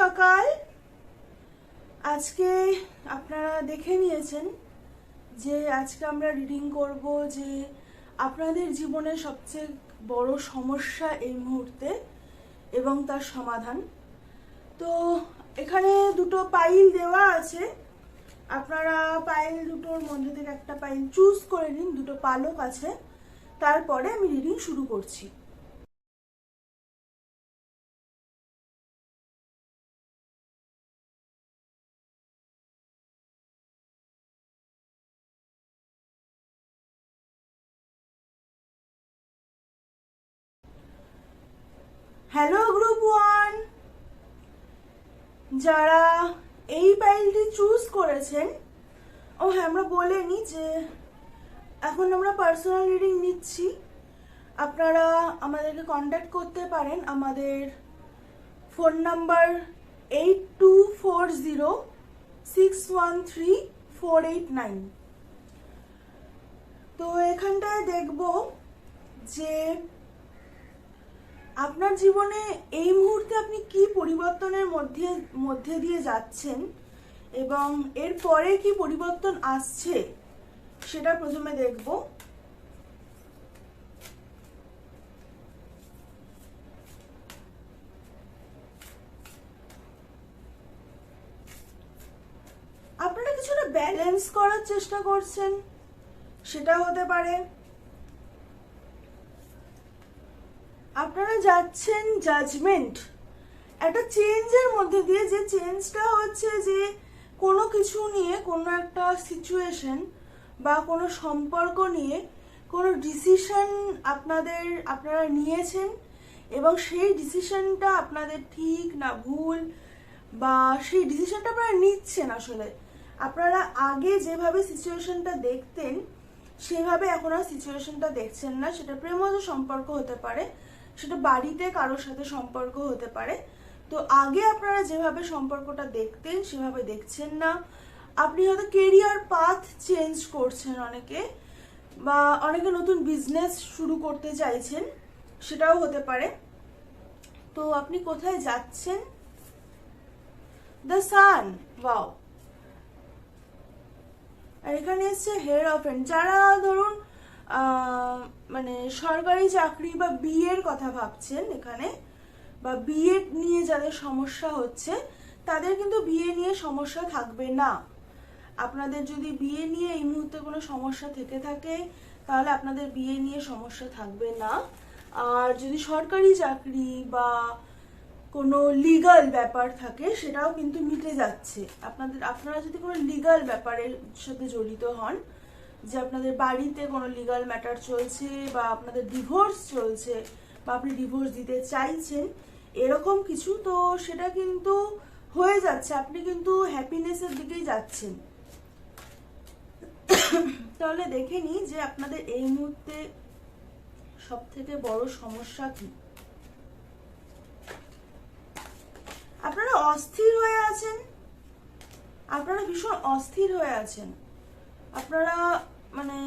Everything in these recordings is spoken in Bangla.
সকাল। আজকে আপনারা দেখে নিয়েছেন যে আজকে আমরা রিডিং করব যে আপনাদের জীবনের সবচেয়ে বড় সমস্যা এই মুহূর্তে এবং তার সমাধান। তো এখানে দুটো পাইল দেওয়া আছে, আপনারা পাইল দুটোর মধ্যে থেকে একটা পাইল চুজ করে নিন। দুটো পালক আছে, তারপরে আমি রিডিং শুরু করছি। হ্যালো গ্রুপ 1, যারা এই পাইলটি চুজ করেছেন, ও হ্যাঁ আমরা বলে নিই যে এখন আমরা পার্সোনাল রিডিং নিচ্ছি। আপনারা আমাদেরকে কন্ট্যাক্ট করতে পারেন আমাদের ফোন নাম্বার 8240613489। তো এখানটায় দেখব যে আপনার জীবনে এই মুহূর্তে আপনি কি পরিবর্তনের মধ্যে দিয়ে যাচ্ছেন এবং এর পরে কি পরিবর্তন আসছে সেটা প্রথমে দেখব। আপনারা কিছুটা ব্যালেন্স করার চেষ্টা করছেন, সেটা হতে পারে। আপনারা যাচ্ছেন জাজমেন্ট, একটা চেঞ্জের মধ্যে দিয়ে, যে চেঞ্জটা হচ্ছে যে কোনো কিছু নিয়ে, কোনো একটা সিচুয়েশন বা কোনো সম্পর্ক নিয়ে কোনো ডিসিশন আপনারা নিয়েছেন এবং সেই ডিসিশনটা আপনাদের ঠিক না ভুল, বা সেই ডিসিশনটা আপনারা নিচ্ছেন। আসলে আপনারা আগে যেভাবে সিচুয়েশনটা দেখতেন সেভাবে এখন আর সিচুয়েশনটা দেখছেন না। সেটা প্রেমজ সম্পর্ক হতে পারে, সেটা বাড়িতে কারোর সাথে সম্পর্ক হতে পারে। তো আগে আপনারা যেভাবে সম্পর্কটা দেখতেন সেভাবে দেখছেন না। আপনি হয়তো কেরিয়ার পাথ চেঞ্জ করছেন অনেকে, বা অনেকে নতুন বিজনেস শুরু করতে চাইছেন, সেটাও হতে পারে। তো আপনি কোথায় যাচ্ছেন? The sun, wow. আর এখানে এসছে হেয়ারোফেন্ট। যারা ধরুন মানে সরকারি চাকরি বা বিয়ের কথা ভাবছেন এখানে, বা বিয়ে নিয়ে যাদের সমস্যা হচ্ছে তাদের কিন্তু বিয়ে নিয়ে সমস্যা থাকবে না। আপনাদের যদি বিয়ে নিয়ে এই মুহূর্তে কোনো সমস্যা থেকে থাকে তাহলে আপনাদের বিয়ে নিয়ে সমস্যা থাকবে না। আর যদি সরকারি চাকরি বা কোনো লিগাল ব্যাপার থাকে সেটাও কিন্তু মিটে যাচ্ছে। আপনারা যদি কোনো লিগাল ব্যাপারের সাথে জড়িত হন, যে আপনাদের বাড়িতে কোনো লিগাল ম্যাটার চলছে বা আপনাদের ডিভোর্স চলছে বা আপনি ডিভোর্স দিতে চাইছেন এরকম কিছু, তো সেটা কিন্তু হয়ে যাচ্ছে। আপনি কিন্তু হ্যাপিনেসের দিকেই যাচ্ছেন। তাহলে দেখে নিই যে আপনাদের এই মুহূর্তে সব থেকে বড় সমস্যা কি। আপনারা অস্থির হয়ে আছেন, আপনারা ভীষণ অস্থির হয়ে আছেন। আপনারা মানে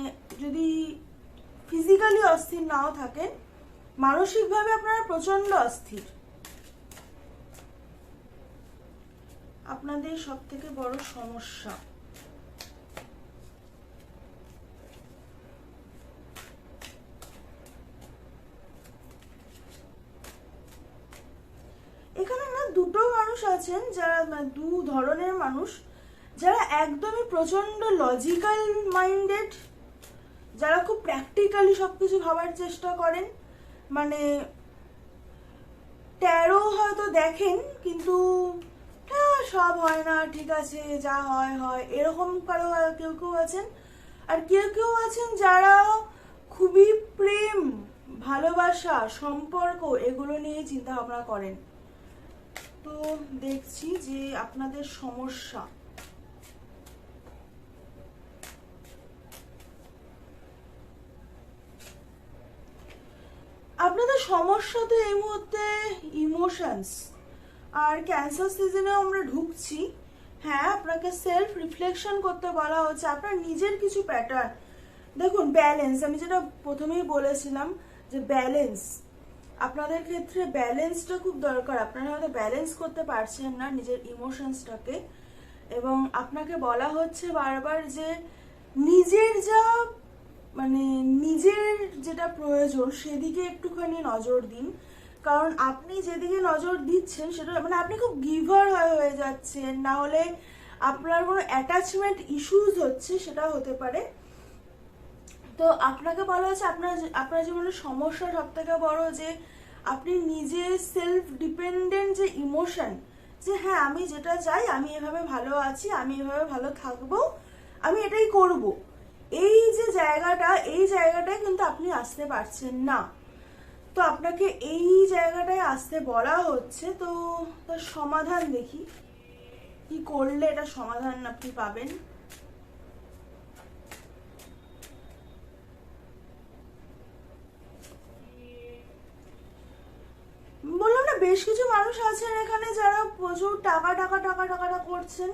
যদি ফিজিক্যালি অস্থির নাও থাকেন, মানসিকভাবে আপনারা প্রচন্ড অস্থির। আপনাদের সব থেকে বড় সমস্যা, এখানে না দুটো মানুষ আছেন, যারা দু ধরনের মানুষ। যারা একদমই প্রচন্ড লজিক্যাল মাইন্ডেড, যারা খুব প্র্যাকটিক্যালি সবকিছু ভাবার চেষ্টা করেন, মানে ট্যারো হয়তো দেখেন কিন্তু সব হয় না, ঠিক আছে যা হয় হয়, এরকম কারো কেউ কেউ আছেন। আর কেউ কেউ আছেন যারা খুবই প্রেম, ভালোবাসা, সম্পর্ক এগুলো নিয়ে চিন্তা ভাবনা করেন। তো দেখছি যে আপনাদের সমস্যা, আপনাদের সমস্যা তো এই মুহূর্তে ইমোশনস। আর ক্যান্সার সিজনে আমরা ঢুকছি। হ্যাঁ, আপনাকে সেলফ রিফ্লেকশন করতে বলা হচ্ছে, আপনার নিজের কিছু প্যাটার্ন। দেখুন ব্যালেন্স, আমি যেটা প্রথমেই বলেছিলাম যে ব্যালেন্স, আপনাদের ক্ষেত্রে ব্যালেন্সটা খুব দরকার। আপনারা হয়তো ব্যালেন্স করতে পারছেন না নিজের ইমোশনসটাকে, এবং আপনাকে বলা হচ্ছে বারবার যে নিজের যা মানে নিজের যেটা প্রয়োজন সেদিকে একটুখানি নজর দিন। কারণ আপনি যেদিকে নজর দিচ্ছেন সেটা মানে আপনি খুব গিভার হয়ে যাচ্ছেন, না হলে আপনার কোনো অ্যাটাচমেন্ট ইস্যুস হচ্ছে, সেটা হতে পারে। তো আপনাকে বলা হচ্ছে আপনার জীবনের সমস্যা সব থেকে বড় যে আপনি নিজে সেলফ ডিপেন্ডেন্ট যে ইমোশন, যে হ্যাঁ আমি যেটা চাই, আমি এভাবে ভালো আছি, আমি এভাবে ভালো থাকবো, আমি এটাই করব, এই যে জায়গাটা, এই জায়গাটায় কিন্তু আপনি আসতে পারছেন না। তো আপনাকে এই জায়গাটায় আসতে বলা হচ্ছে। তো তার সমাধান দেখি কি করলে এটা সমাধান আপনি পাবেন। বললাম না, বেশ কিছু মানুষ আছেন এখানে যারা প্রচুর টাকা টাকা টাকা টাকাটা করছেন।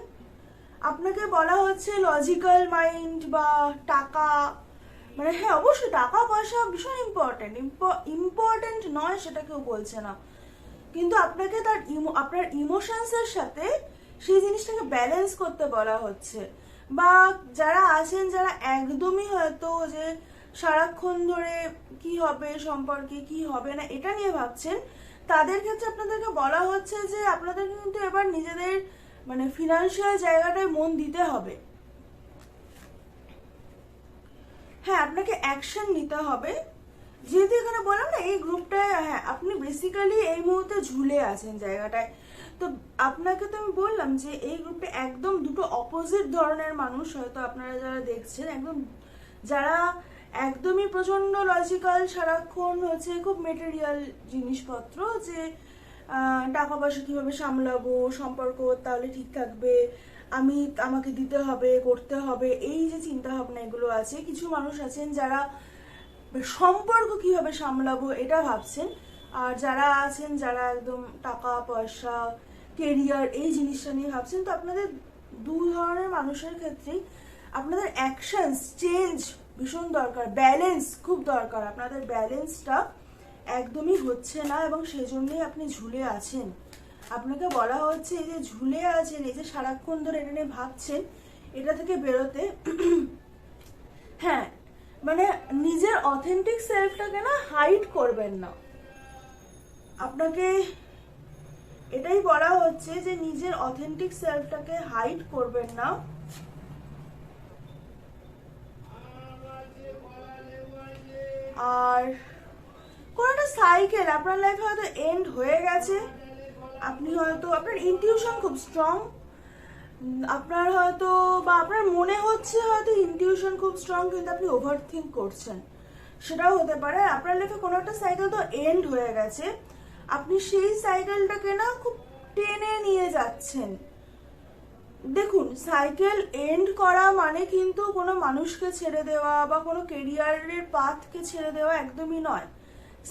আপনাকে বলা হচ্ছে লজিক্যাল মাইন্ড বা টাকা, মানে হ্যাঁ অবশ্যই টাকা পয়সা ভীষণ ইম্পর্টেন্ট, ইম্পর্টেন্ট নয় সেটা কেউ বলছে না, কিন্তু আপনাকে তার আপনার ইমোশনসের সাথে সেই জিনিসটাকে ব্যালেন্স করতে বলা হচ্ছে। বা যারা আছেন যারা একদমই হয়তো যে সারাক্ষণ ধরে কি হবে সম্পর্কে, কি হবে না এটা নিয়ে ভাবছেন, তাদের ক্ষেত্রে আপনাদেরকে বলা হচ্ছে যে আপনাদের কিন্তু এবার নিজেদের মানে ফিনান্সিয়াল জায়গাটায় মন দিতে হবে। হ্যাঁ আপনাকে অ্যাকশন নিতে হবে। যেহেতু এখানে বললাম না এই গ্রুপটায়, হ্যাঁ আপনি বেসিক্যালি এই মুহূর্তে ঝুলে আছেন জায়গাটায়। তো আপনাকে তো আমি বললাম যে এই গ্রুপটা একদম দুটো অপোজিট ধরনের মানুষ, হয়তো আপনারা যারা দেখছেন একদম যারা একদমই প্রচন্ড লজিক্যাল, সারাক্ষণ হচ্ছে খুব মেটেরিয়াল জিনিসপত্র, যে টাকা পয়সা কিভাবে সামলাবো, সম্পর্ক তাহলে ঠিক থাকবে, আমাকে দিতে হবে, করতে হবে, এই যে চিন্তা ভাবনা এগুলো আছে। কিছু মানুষ আছেন যারা সম্পর্ক কিভাবে সামলাবো এটা ভাবছেন, আর যারা আছেন যারা একদম টাকা পয়সা কেরিয়ার এই জিনিসটা নিয়ে ভাবছেন। তো আপনাদের দু ধরনের মানুষের ক্ষেত্রেই আপনাদের অ্যাকশনস চেঞ্জ ভীষণ দরকার, ব্যালেন্স খুব দরকার। আপনাদের ব্যালেন্সটা একদমই হচ্ছে না এবং সেজন্যই আপনি ঝুলে আছেন। আপনাকে বলা হচ্ছে এই যে ঝুলে আছেন, এই যে সারাক্ষণ ধরে এটা নিয়ে ভাবছেন, এটা থেকে বেরোতে হ্যাঁ মানে নিজের অথেন্টিক সেলফটাকে না হাইড করবেন না। আপনাকে এটাই বলা হচ্ছে যে নিজের অথেন্টিক সেলফটাকে হাইড করবেন না। আর কোন একটা সাইকেল আপনার লাইফে হয়তো এন্ড হয়ে গেছে, আপনি হয়তো আপনার ইনটিউশন খুব স্ট্রং, আপনার হয়তো বা আপনার মনে হচ্ছে হয়তো ইনটিউশন খুব স্ট্রং, কিন্তু আপনি ওভার থিঙ্ক করছেন, সেটাও হতে পারে। আপনার লাইফে কোনো একটা সাইকেল তো এন্ড হয়ে গেছে, আপনি সেই সাইকেলটাকে না খুব টেনে নিয়ে যাচ্ছেন। দেখুন সাইকেল এন্ড করা মানে কিন্তু কোনো মানুষকে ছেড়ে দেওয়া বা কোনো কেরিয়ারের পাথকে ছেড়ে দেওয়া একদমই নয়।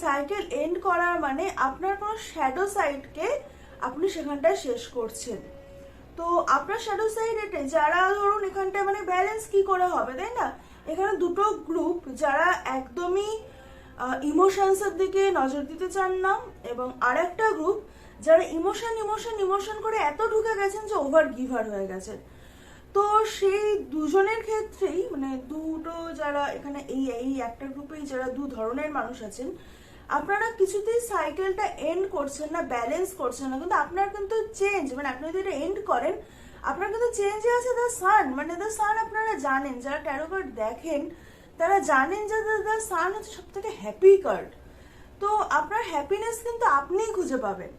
সাইকেল এন্ড করার মানে আপনার কোনো শ্যাডো সাইডকে আপনি সেখানটায় শেষ করছেন। তো আপনার শ্যাডো সাইড এটে যারা ধরুন এখানটায় মানে ব্যালেন্স কি করে হবে, তাই না? এখানে দুটো গ্রুপ যারা একদমই ইমোশনসের দিকে নজর দিতে চান না, এবং আরেকটা গ্রুপ যারা ইমোশন ইমোশন ইমোশন করে এত ঢুকে গেছেন যে ওভার গিভার হয়ে গেছেন। তো সেই দুজনের ক্ষেত্রেই মানে দুটো যারা এখানে এই একটা গ্রুপেই যারা দু ধরনের মানুষ আছেন, আপনারা কিছুতেই সাইকেলটা এন্ড করছেন না, ব্যালেন্স করছেন না। কিন্তু আপনার কিন্তু চেঞ্জ মানে আপনি যদি এটা এন্ড করেন, আপনার কিন্তু চেঞ্জে আছে দ্য সান। মানে দ্য সান আপনারা জানেন, যারা ট্যারো কার্ড দেখেন তারা জানেন যে দ্য সান হচ্ছে সব থেকে হ্যাপি কার্ড। তো আপনার হ্যাপিনেস কিন্তু আপনিই খুঁজে পাবেন।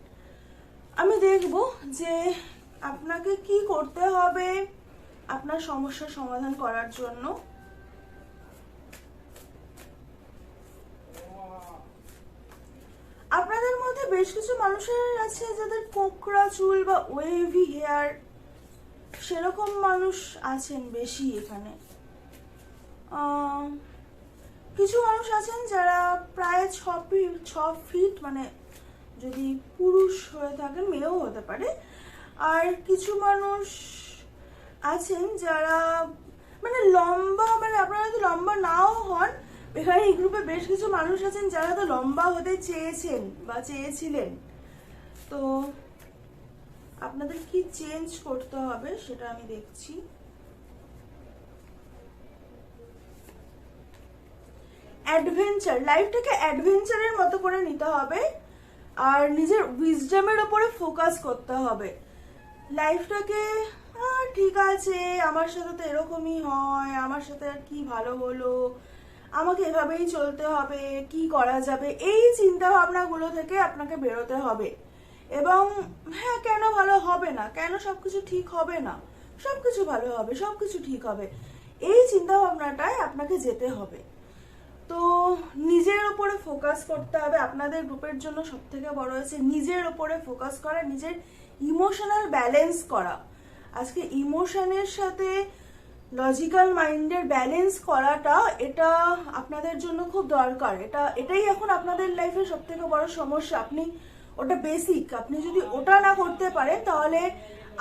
আমি দেখব যে আপনাকে কি করতে হবে আপনার সমস্যার সমাধান করার জন্য। আপনাদের মধ্যে বেশ কিছু মানুষের আছে যাদের কোকড়া চুল বা ওয়েভি হেয়ার, সেরকম মানুষ আছেন বেশি এখানে। কিছু মানুষ আছেন যারা প্রায় 6 ফিট, মানে যদি পুরুষ হয়ে থাকেন মেয়েও হতে পারে। আর কিছু মানুষ আছেন যারা মানে লম্বা, মানে আপনারা যদি লম্বা নাও হন এখানে এই গ্রুপে বেশ কিছু মানুষ আছেন যারা তো লম্বা হতে চেয়েছেন বা চেয়েছিলেন। তো আপনাদের কি চেঞ্জ করতে হবে সেটা আমি দেখছি। অ্যাডভেঞ্চার, লাইফটাকে অ্যাডভেঞ্চারের মতো করে নিতে হবে আর নিজের উইজডমের উপরে ফোকাস করতে হবে। লাইফটাকে ঠিক আছে, আমার সাথে তো এরকমই হয়, আমার সাথে আর কি ভালো হলো, আমাকে এভাবেই চলতে হবে, কি করা যাবে, এই চিন্তা ভাবনাগুলো থেকে আপনাকে বেরোতে হবে। এবং হ্যাঁ, কেন ভালো হবে না, কেন সবকিছু ঠিক হবে না, সবকিছু ভালো হবে, সবকিছু ঠিক হবে, এই চিন্তা ভাবনাটায় আপনাকে যেতে হবে। তো নিজের উপরে ফোকাস করতে হবে। আপনাদের গ্রুপের জন্য সব থেকে বড় হচ্ছে নিজের উপরে ফোকাস করা, নিজের ইমোশনাল ব্যালেন্স করা। আজকে ইমোশনের সাথে লজিক্যাল মাইন্ডের ব্যালেন্স করাটা, এটা আপনাদের জন্য খুব দরকার। এটাই এখন আপনাদের লাইফের সব থেকে বড় সমস্যা। আপনি ওটা বেসিক, আপনি যদি ওটা না করতে পারেন তাহলে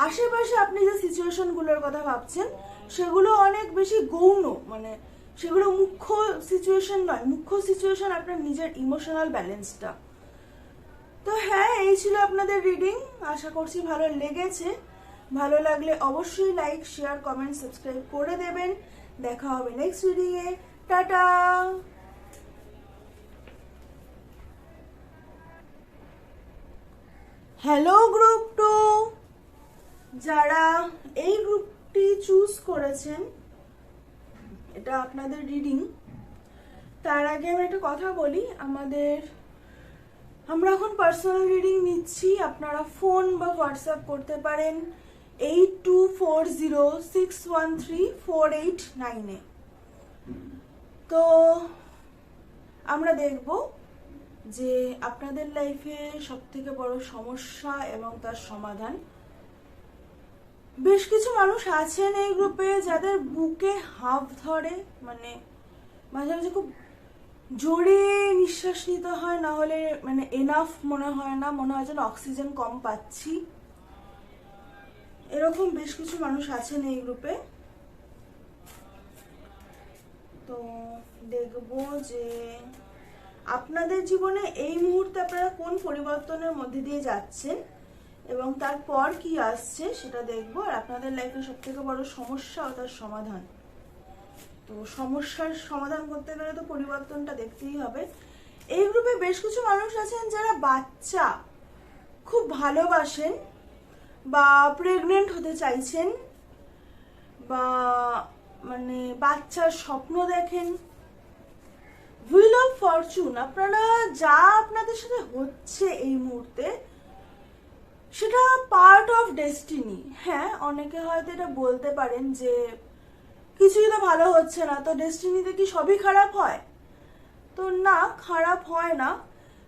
আশেপাশে আপনি যে সিচুয়েশনগুলোর কথা ভাবছেন সেগুলো অনেক বেশি গৌণ, মানে সেগুলো মুখ্য সিচুয়েশন নয়। মুখ্য সিচুয়েশন আপনার নিজের ইমোশনাল ব্যালেন্সটা। তো হ্যাঁ, এই ছিল আপনাদের রিডিং। আশা করছি ভালো লেগেছে। ভালো লাগলে অবশ্যই লাইক, শেয়ার, কমেন্ট, সাবস্ক্রাইব করে দেবেন। দেখা হবে next reading a. Tata. Hello group 2, যারা এই গ্রুপটি চুজ করেছেন, এটা আপনাদের রিডিং। তার আগে আমি একটা কথা বলি, আমরা এখন পার্সোনাল রিডিং নিচ্ছি। আপনারা ফোন বা হোয়াটসঅ্যাপ করতে পারেন 8240613489-এ। তো আমরা দেখব যে আপনাদের লাইফে সব থেকে বড় সমস্যা এবং তার সমাধান। বেশ কিছু মানুষ আছেন এই গ্রুপে যাদের বুকে হাঁফ ধরে, মানে মাঝে মাঝে খুব জোরে নিঃশ্বাস নিতে হয়, না হলে মানে এনাফ মনে হয় না, মনে হয় যেন অক্সিজেন কম পাচ্ছি। এরকম বেশ কিছু মানুষ আছেন এই গ্রুপে। তো দেখব যে আপনাদের জীবনে এই মুহূর্তে আপনারা কোন পরিবর্তনের মধ্যে দিয়ে যাচ্ছেন এবং তারপর কি আসছে সেটা দেখবো। আর আপনাদের লাইফে সব থেকে বড় সমস্যা ও তার সমাধান। তো সমস্যার সমাধান করতে গেলে তো পরিবর্তনটা দেখতেই হবে। এই গ্রুপে বেশ কিছু মানুষ আছেন যারা বাচ্চা খুব ভালোবাসেন বা প্রেগনেন্ট হতে চাইছেন বা মানে বাচ্চার স্বপ্ন দেখেন। হুইল অফ ফরচুন, আপনারা যা আপনাদের সাথে হচ্ছে এই মুহূর্তে সেটা পার্ট অফ ডেস্টিনি। হ্যাঁ, অনেকে হয়তো এটা বলতে পারেন যে কিছুই তো ভালো হচ্ছে না, তো ডেস্টিনিতে কি সবই খারাপ হয়? তো না, খারাপ হয় না,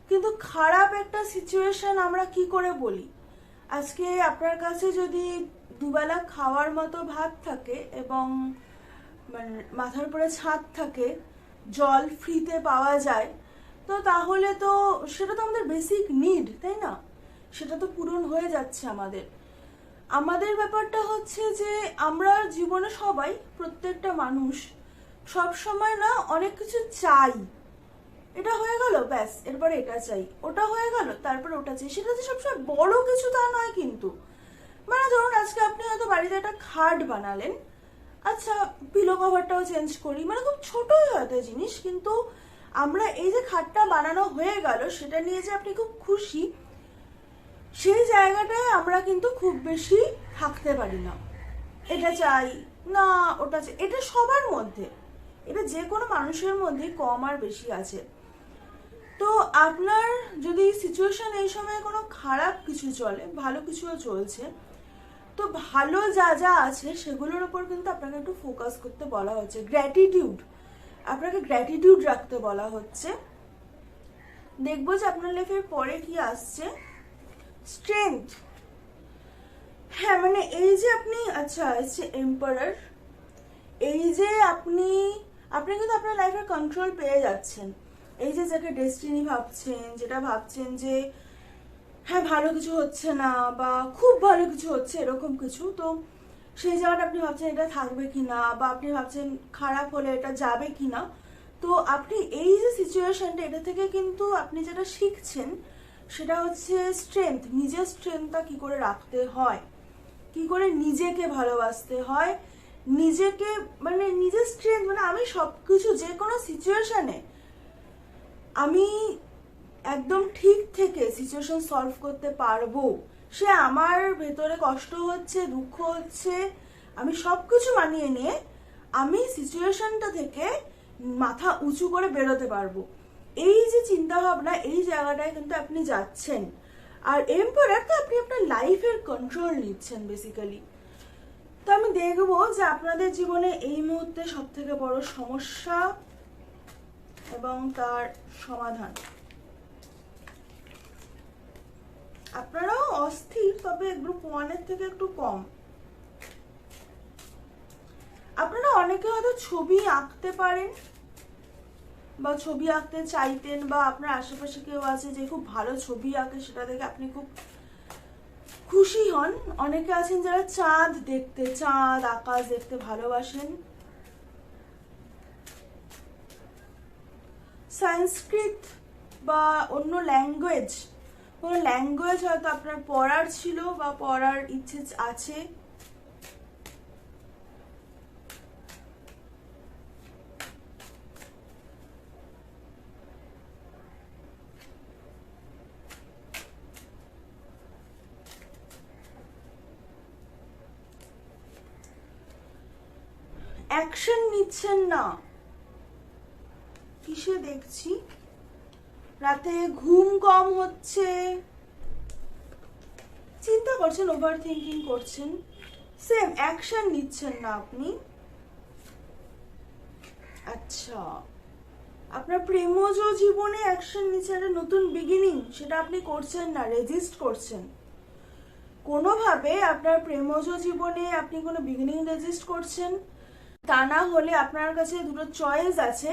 কিন্তু খারাপ একটা সিচুয়েশন আমরা কি করে বলি? আজকে আপনার কাছে যদি দুবেলা খাওয়ার মতো ভাত থাকে এবং মানে মাথার উপরে ছাদ থাকে, জল ফ্রিতে পাওয়া যায়, তো তাহলে তো সেটা তো আমাদের বেসিক নিড, তাই না? সেটা তো পূরণ হয়ে যাচ্ছে আমাদের ব্যাপারটা হচ্ছে যে আমরা জীবনে সবাই, প্রত্যেকটা মানুষ সব সময় না অনেক কিছু চাই। এটা হয়ে গেল, ব্যাস, এরপরে এটা চাই, ওটা হয়ে গেল, তারপরে ওটা চাই। সেটা যে সবসময় বড় কিছু তা নয় কিন্তু। মানে ধরুন আজকে আপনি হয়তো বাড়িতে একটা খাট বানালেন, আচ্ছা পিলো কভারটাও চেঞ্জ করি, মানে খুব ছোটই হয়তো জিনিস, কিন্তু আমরা এই যে খাটটা বানানো হয়ে গেল সেটা নিয়ে যে আপনি খুব খুশি, সেই জায়গাটায় আমরা কিন্তু খুব বেশি থাকতে পারি না। এটা চাই না, ওটা চাই, এটা সবার মধ্যে, এটা যে কোনো মানুষের মধ্যে কম আর বেশি আছে। তো আপনার যদি সিচুয়েশন এই সময় কোনো খারাপ কিছু চলে, ভালো কিছুও চলছে, তো ভালো যা যা আছে সেগুলোর উপর কিন্তু আপনাকে একটু ফোকাস করতে বলা হচ্ছে। গ্র্যাটিটিউড, আপনাকে গ্র্যাটিটিউড রাখতে বলা হচ্ছে। দেখবো যে আপনার লাইফের পরে কি আসছে। স্ট্রেংথ, হ্যাঁ মানে এই যে আপনি, আচ্ছা এসছে এম্পারার, এই যে আপনি কিন্তু আপনার লাইফের কন্ট্রোল পেয়ে যাচ্ছেন। এই যে যাকে ডেস্টিনি ভাবছেন, যেটা ভাবছেন যে হ্যাঁ ভালো কিছু হচ্ছে না বা খুব ভালো কিছু হচ্ছে এরকম কিছু, তো সেই জায়গাটা আপনি ভাবছেন এটা থাকবে কিনা, বা আপনি ভাবছেন খারাপ হলে এটা যাবে কিনা, তো আপনি এই যে সিচুয়েশনটা, এটা থেকে কিন্তু আপনি যেটা শিখছেন সেটা হচ্ছে স্ট্রেংথ, নিজের স্ট্রেংথটা কি করে রাখতে হয়, কি করে নিজেকে ভালোবাসতে হয়, নিজেকে মানে নিজের স্ট্রেংথ, মানে আমি সবকিছু যে কোনো সিচুয়েশনে আমি একদম ঠিক থেকে সিচুয়েশন সলভ করতে পারবো। সে আমার ভেতরে কষ্ট হচ্ছে, দুঃখ হচ্ছে, আমি সবকিছু মানিয়ে নিয়ে আমি সিচুয়েশনটা থেকে মাথা উঁচু করে বেরোতে পারবো। এই যে চিন্তা ভাবনা, এই জায়গাটায় কিন্তু আপনি যাচ্ছেন। আর এরপরে তো আপনি আপনার লাইফের কন্ট্রোল নিচ্ছেন বেসিক্যালি। তো আমি দেখবো যে আপনাদের জীবনে এই মুহূর্তে সব থেকে বড় সমস্যা এবং তার সমাধান। আপনারাও অস্থির, তবে গ্রুপ 1 এর থেকে একটু কম। আপনারা অনেকে হয়তো ছবি আঁকতে পারেন বা ছবি আঁকতে চাইতেন, বা আপনার আশেপাশে কেউ আছে যে খুব ভালো ছবি আঁকে, সেটা দেখে আপনি খুব খুশি হন। অনেকে আছেন যারা চাঁদ দেখতে, চাঁদ আকাশ দেখতে ভালোবাসেন। সংস্কৃত বা অন্য ল্যাঙ্গুয়েজ, কোনো ল্যাঙ্গুয়েজ হয়তো আপনার পড়ার ছিল বা পড়ার ইচ্ছে আছে। অ্যাকশন নিচ্ছেন না, কিসে দেখছি? রাতে ঘুম কম হচ্ছে, চিন্তা করছেন, ওভার থিঙ্কিং করছেন, সেম অ্যাকশন নিচ্ছেন না আপনি। আচ্ছা, আপনার প্রেমজ জীবনে অ্যাকশন নিচ্ছেন, একটা নতুন বিগিনিং, সেটা আপনি করছেন না, রেজিস্ট করছেন। কোনোভাবে আপনার প্রেমজ জীবনে আপনি কোনো বিগিনিং রেজিস্ট করছেন। তা না হলে আপনার কাছে দুটো চয়েস আছে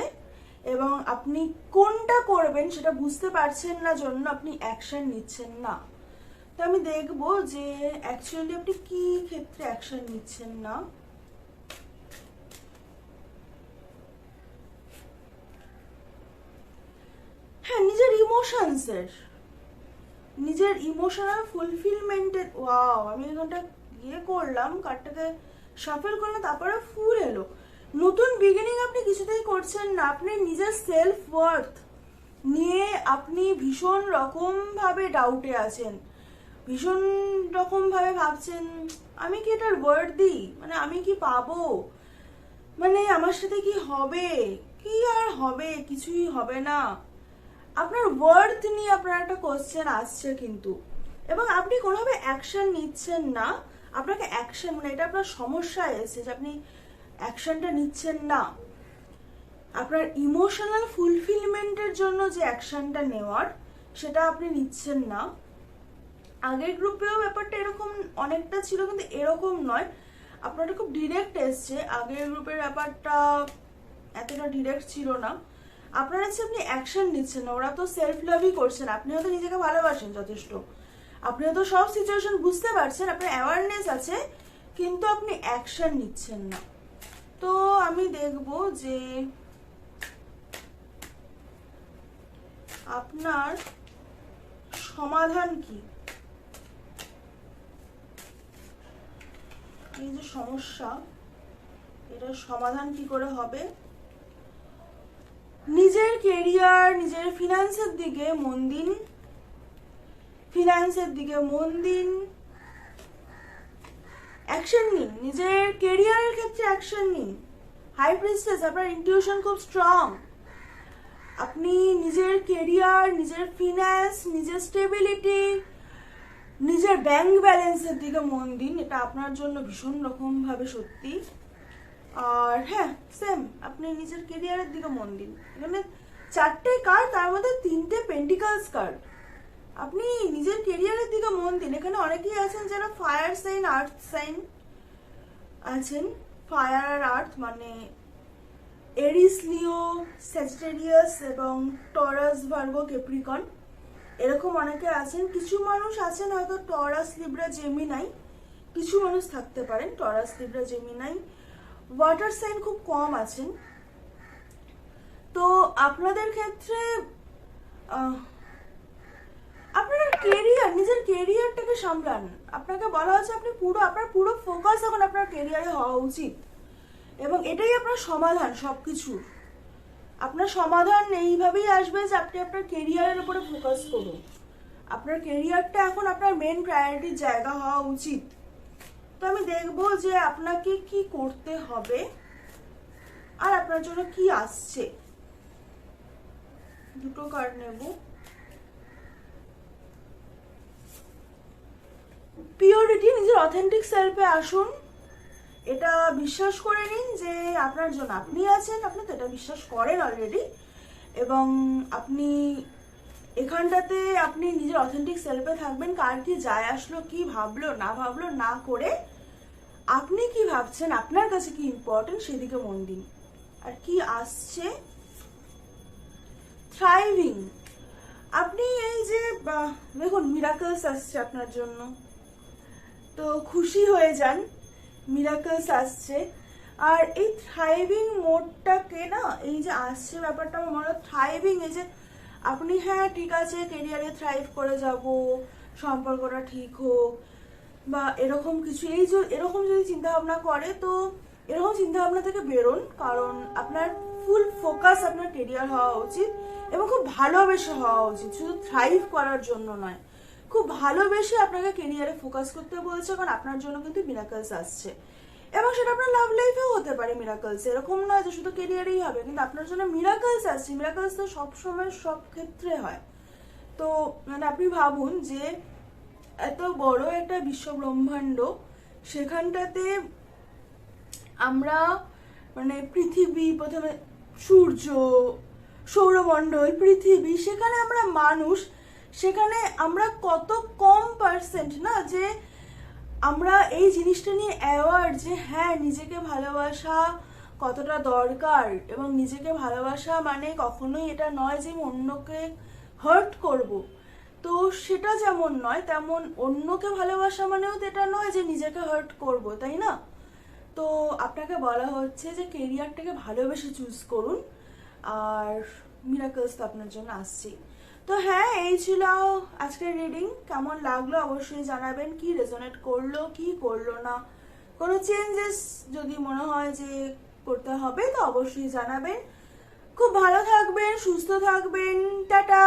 এবং আপনি কোনটা করবেন সেটা বুঝতে পারছেন না, জন্য আপনি অ্যাকশন নিচ্ছেন না। তো আমি দেখবো যে অ্যাকচুয়ালি আপনি কি ক্ষেত্রে অ্যাকশন নিচ্ছেন না। হ্যাঁ, নিজের ইমোশনসের, নিজের ইমোশনাল ফুলফিলমেন্টের। ওয়াও, আমি এখানটা করলাম, কার্ডটাকে শাফেল করলাম, তারপরে ফুল এলো। নতুন বিগিনিং আপনি কিছুতেই করছেন না। আপনি নিজের সেলফ ওয়ার্থ নিয়ে আপনি ভীষণ রকম ভাবে ডাউটে আছেন, ভীষণ রকম ভাবে ভাবছেন আমি কি এটার ওয়ার্থি, মানে আমি কি পাবো, মানে আমার সাথে কি হবে, কি আর হবে, কিছুই হবে না। আপনার ওয়ার্থ নিয়ে আপনার একটা কোশ্চেন আসছে কিন্তু, এবং আপনি কোনোভাবে অ্যাকশন নিচ্ছেন না। আপনাকে অ্যাকশন, মানে এটা আপনার সমস্যা এসেছে যে আপনি অ্যাকশনটা নিচ্ছেন না। আপনার ইমোশনাল ফুলফিলমেন্টের জন্য যে অ্যাকশনটা নেওয়ার, সেটা আপনি নিচ্ছেন না। আগের গ্রুপেও ব্যাপারটা এরকম অনেকটা ছিল, কিন্তু এরকম নয়, আপনারটা খুব ডিরেক্ট এসছে। আগের গ্রুপের ব্যাপারটা এতটা ডিরেক্ট ছিল না। আপনার হচ্ছে আপনি অ্যাকশন নিচ্ছেন না, ওরা তো সেলফ লাভই করছেন, আপনি হয়তো নিজেকে ভালোবাসেন যথেষ্ট, আপনি হয়তো সব সিচুয়েশন বুঝতে পারছেন, আপনার অ্যাওয়ারনেস আছে, কিন্তু আপনি অ্যাকশন নিচ্ছেন না। তো আমি দেখব যে আপনার সমাধান কি। এই যে সমস্যা, এটার সমাধান কি করে হবে? নিজের কেরিয়ার, নিজের ফিনান্সের দিকে মন দিন, ফিনান্সের দিকে মন দিন, অ্যাকশন নিন, নিজের কেরিয়ারের ক্ষেত্রে অ্যাকশন নিন। হাই প্রিস্টেস, আপনার ইনটিউশন খুব স্ট্রং। আপনি নিজের কেরিয়ার, নিজের ফিনান্স, নিজের স্টেবিলিটি, নিজের ব্যাংক ব্যালেন্সের দিকে মন দিন, এটা আপনার জন্য ভীষণ রকম ভাবে সত্যি। আর হ্যাঁ, সেম, আপনি নিজের কেরিয়ারের দিকে মন দিন। এখানে 4টে কার্ড, তার মধ্যে 3টে পেন্টিকালস কার্ড। আপনি নিজের কেরিয়ারের দিকে মন দিন। এখানে অনেকেই আছেন যারা ফায়ার সাইন, আর্থ সাইন আছেন। ফায়ার আর আর্থ মানে এরিস, লিও, স্যাজিটেরিয়াস এবং টরাস, ভার্গো, ক্যাপ্রিকন, এরকম অনেকে আছেন। কিছু মানুষ আছেন হয়তো টরাস, লিব্রা, জেমিনাই, কিছু মানুষ থাকতে পারেন Taurus, Libra, Gemini. Water sign খুব কম আছেন। তো আপনাদের ক্ষেত্রে আপনার কেরিয়ার, নিজের কেরিয়ারটাকে সামলান। আপনাকে বলা হচ্ছে আপনার পুরো ফোকাস এখন আপনার কেরিয়ারে হওয়া উচিত, এবং এটাই আপনার সমাধান সবকিছুর। আপনার সমাধান এইভাবেই আসবে যে আপনি আপনার কেরিয়ারের উপরে ফোকাস করুন। আপনার কেরিয়ারটা এখন আপনার মেন প্রায়োরিটির জায়গা হওয়া উচিত। তো আমি দেখবো যে আপনাকে কি করতে হবে আর আপনার জন্য কি আসছে। দুটো কার্ড নেব। পিওরিটি, নিজের অথেন্টিক সেলফে আসুন। এটা বিশ্বাস করে নিন যে আপনার জন্য আপনি আছেন, আপনি তো এটা বিশ্বাস করেন অলরেডি, এবং আপনি এখানটাতে আপনি নিজের অথেন্টিক সেলফে থাকবেন। কার কি যায় আসলো, কি ভাবলো না করে আপনি কি ভাবছেন, আপনার কাছে কি ইম্পর্টেন্ট সেদিকে মন দিন। আর কি আসছে, থ্রাইভিং। আপনি এই যে দেখুন মিরাকলস আসছে আপনার জন্য, তো খুশি হয়ে যান, মিরাকলস আসছে। আর এই থ্রাইভিং মোডটাকে না, এই যে আসছে ব্যাপারটা আমার মনে হয় থ্রাইভিং, এই যে আপনি হ্যাঁ ঠিক আছে কেরিয়ারে থ্রাইভ করে যাব, সম্পর্কটা ঠিক হোক বা এরকম কিছু, এই যে এরকম যদি চিন্তা ভাবনা করে, তো এরকম চিন্তা ভাবনা থেকে বেরোন। কারণ আপনার ফুল ফোকাস আপনার কেরিয়ার হওয়া উচিত, এবং খুব ভালোবেসে হওয়া উচিত, শুধু থ্রাইভ করার জন্য নয়। খুব ভালোবেসে আপনাকে কেরিয়ারে ফোকাস করতে বলছে, কারণ আপনার জন্য কিন্তু মিরাকলস আসছে, এবং সেটা আপনার লাভ লাইফেও হতে পারে মিরাকলস। এরকম নয় যে শুধু কেরিয়ারেই হবে, কিন্তু আপনার জন্য মিরাকলস আসছে। মিরাকলস তো সবসময় সব ক্ষেত্রে হয়। তো মানে আপনি ভাবুন যে এত বড় একটা বিশ্ব ব্রহ্মাণ্ড, সেখানটাতে আমরা মানে পৃথিবী, প্রথমে সূর্য, সৌরমণ্ডল, পৃথিবী, সেখানে আমরা মানুষ, সেখানে আমরা কত কম পার্সেন্ট না যে আমরা এই জিনিসটা নিয়ে অ্যাওয়ার যে হ্যাঁ নিজেকে ভালোবাসা কতটা দরকার, এবং নিজেকে ভালোবাসা মানে কখনোই এটা নয় যে আমি অন্যকে হার্ট করব। তো সেটা যেমন নয়, তেমন অন্যকে ভালোবাসা মানেও তো এটা নয় যে নিজেকে হার্ট করব, তাই না? তো আপনাকে বলা হচ্ছে যে কেরিয়ারটাকে ভালোবেসে চুজ করুন, আর মিরাকলস তো আপনার জন্য আসছে। তো হ্যাঁ, এই ছিল আজকের রিডিং। কেমন লাগলো অবশ্যই জানাবেন, কি রেজোনেট করলো কি করলো না, কোনো চেঞ্জেস যদি মনে হয় যে করতে হবে তো অবশ্যই জানাবেন। খুব ভালো থাকবেন, সুস্থ থাকবেন, টাটা।